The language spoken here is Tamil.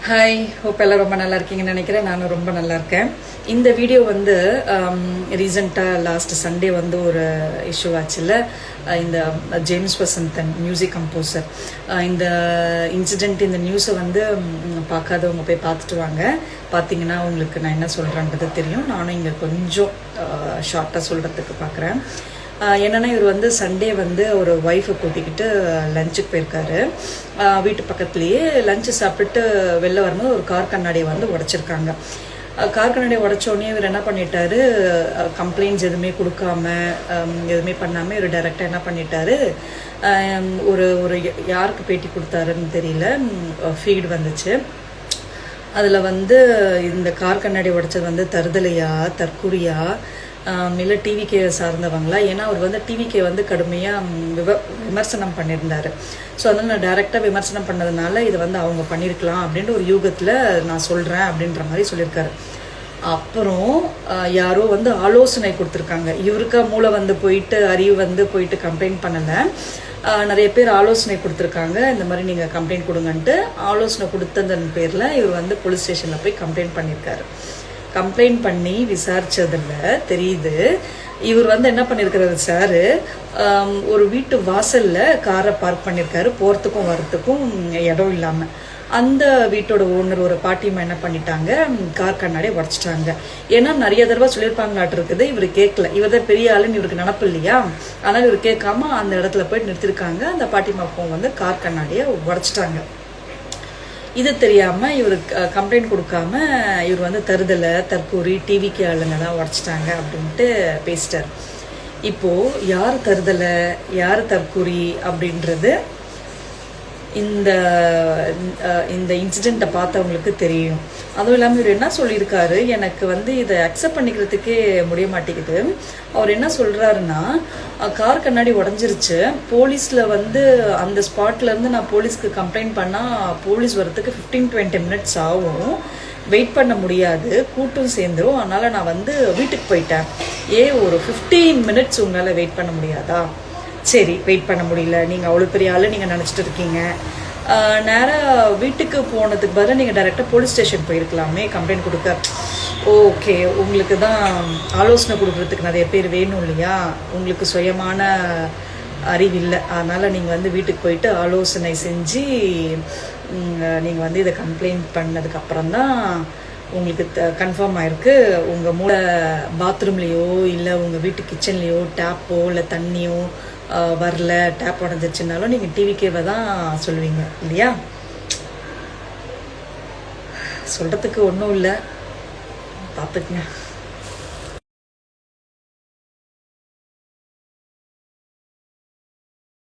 ஹாய், ஹோப் எல்லாம் ரொம்ப நல்லா இருக்கீங்கன்னு நினைக்கிறேன். நானும் ரொம்ப நல்லா இருக்கேன். இந்த வீடியோ வந்து ரீசெண்டாக லாஸ்ட் சண்டே வந்து ஒரு இஷ்யூ ஆச்சுல்ல, இந்த ஜேம்ஸ் வசந்தன் மியூசிக் கம்போசர். இந்த இன்சிடெண்ட், இந்த நியூஸை வந்து பார்க்காதவங்க போய் பார்த்துட்டு வாங்க. பார்த்தீங்கன்னா உங்களுக்கு நான் என்ன சொல்கிறேன்றது தெரியும். நானும் இங்கே கொஞ்சம் ஷார்ட்டாக சொல்கிறதுக்கு பார்க்குறேன். என்னென்னா, இவர் வந்து சண்டே வந்து ஒரு ஒய்ஃபை கூட்டிக்கிட்டு லஞ்சுக்கு போயிருக்காரு. வீட்டு பக்கத்துலேயே லஞ்சு சாப்பிட்டுட்டு வெளில வரும்போது ஒரு கார் கண்ணாடியை வந்து உடைச்சிருக்காங்க. கார் கண்ணாடியை உடைச்சோடனே இவர் என்ன பண்ணிட்டாரு, கம்ப்ளைண்ட்ஸ் எதுவுமே கொடுக்காம எதுவுமே பண்ணாமல் இவர் டைரெக்டாக என்ன பண்ணிட்டாரு, ஒரு ஒரு யாருக்கு பேட்டி கொடுத்தாருன்னு தெரியல, ஃபீடு வந்துச்சு. அதில் வந்து இந்த கார் கண்ணாடி உடைச்சது வந்து தருதலையா, தற்கூரியா, இல்லை டிவிகே சார்ந்தவங்களா? ஏன்னா அவர் வந்து டிவிகே வந்து கடுமையாக விமர்சனம் பண்ணியிருந்தார். ஸோ அதனால் நான் டைரெக்டாக விமர்சனம் பண்ணதுனால இதை வந்து அவங்க பண்ணியிருக்கலாம் அப்படின்ற ஒரு யூகத்தில் நான் சொல்கிறேன் அப்படின்ற மாதிரி சொல்லியிருக்காரு. அப்புறம் யாரோ வந்து ஆலோசனை கொடுத்துருக்காங்க. இவருக்கா மூளை வந்து போயிட்டு, அறிவு வந்து போயிட்டு கம்ப்ளைண்ட் பண்ணலை. நிறைய பேர் ஆலோசனை கொடுத்துருக்காங்க, இந்த மாதிரி நீங்கள் கம்ப்ளைண்ட் கொடுங்கன்ட்டு. ஆலோசனை கொடுத்ததன் பேரில் இவர் வந்து போலீஸ் ஸ்டேஷனில் போய் கம்ப்ளைண்ட் பண்ணியிருக்காரு. கம்ப்ளைண்ட் பண்ணி விசாரிச்சதில் தெரியுது, இவர் வந்து என்ன பண்ணியிருக்கிறாரு சார், ஒரு வீட்டு வாசலில் காரை பார்க் பண்ணியிருக்காரு, போகிறதுக்கும் வரத்துக்கும் இடம் இல்லாமல். அந்த வீட்டோட ஓனர் ஒரு பாட்டியம்மா என்ன பண்ணிட்டாங்க, கார் கண்ணாடியை உடச்சிட்டாங்க. ஏன்னா நிறைய தடவை சொல்லியிருப்பாங்களாட்டு இருக்குது, இவர் கேட்கல. இவர் தான் பெரிய ஆளுன்னு இவருக்கு நினப்பு இல்லையா, ஆனால் இவர் கேட்காம அந்த இடத்துல போயிட்டு நிறுத்திருக்காங்க. அந்த பாட்டியம்மாவும் வந்து கார் கண்ணாடியை உடச்சிட்டாங்க. இது தெரியாமல் இவர் கம்ப்ளைண்ட் கொடுக்காம இவர் வந்து தருதலை, தற்கூரி, டிவிக்கு ஆளுங்க தான் உடச்சிட்டாங்க அப்படின்ட்டு பேசிட்டார். இப்போது யார் தருதலை, யார் தற்கூரி அப்படின்றது இந்த இந்த இன்சிடெண்ட்டை பார்த்தவங்களுக்கு தெரியும். அதுவும் இல்லாமல் இவர் என்ன சொல்லியிருக்காரு, எனக்கு வந்து இதை அக்செப்ட் பண்ணிக்கிறதுக்கே முடிய மாட்டேங்குது. அவர் என்ன சொல்கிறாருன்னா, கார் கண்ணாடி உடஞ்சிருச்சு, போலீஸில் வந்து அந்த ஸ்பாட்லேருந்து நான் போலீஸ்க்கு கம்ப்ளைண்ட் பண்ணால் போலீஸ் வரத்துக்கு 15-20 மினிட்ஸ் ஆகும், வெயிட் பண்ண முடியாது, கூட்டம் சேர்ந்துடும், அதனால் நான் வந்து வீட்டுக்கு போயிட்டேன். ஒரு 15 மினிட்ஸ் உங்களால் வெயிட் பண்ண முடியாதா? சரி, வெயிட் பண்ண முடியல, நீங்கள் அவ்வளோ பெரிய ஆள் நீங்கள் நினச்சிட்டு இருக்கீங்க. நேராக வீட்டுக்கு போனதுக்கு பதிலாக நீங்கள் டைரெக்டாக போலீஸ் ஸ்டேஷன் போயிருக்கலாமே கம்ப்ளைண்ட் கொடுக்க. ஓகே, உங்களுக்கு தான் ஆலோசனை கொடுக்குறதுக்கு நிறைய பேர் வேணும் இல்லையா, உங்களுக்கு சுயமான அறிவு இல்லை, அதனால் நீங்கள் வந்து வீட்டுக்கு போயிட்டு ஆலோசனை செஞ்சு நீங்கள் வந்து இதை கம்ப்ளைண்ட் பண்ணதுக்கப்புறம் தான் உங்களுக்கு கன்ஃபார்ம் ஆயிருக்கு, உங்கள் மூளை பாத்ரூம்லேயோ இல்லை உங்கள் வீட்டு கிச்சன்லேயோ டேப்போ இல்லை தண்ணியோ வரல, டேப் உடஞ்சிருச்சுனாலும் நீங்கள் டிவிக்கேவை தான் சொல்லுவீங்க இல்லையா? சொல்கிறதுக்கு ஒன்றும் இல்லை, பார்த்துக்குங்க.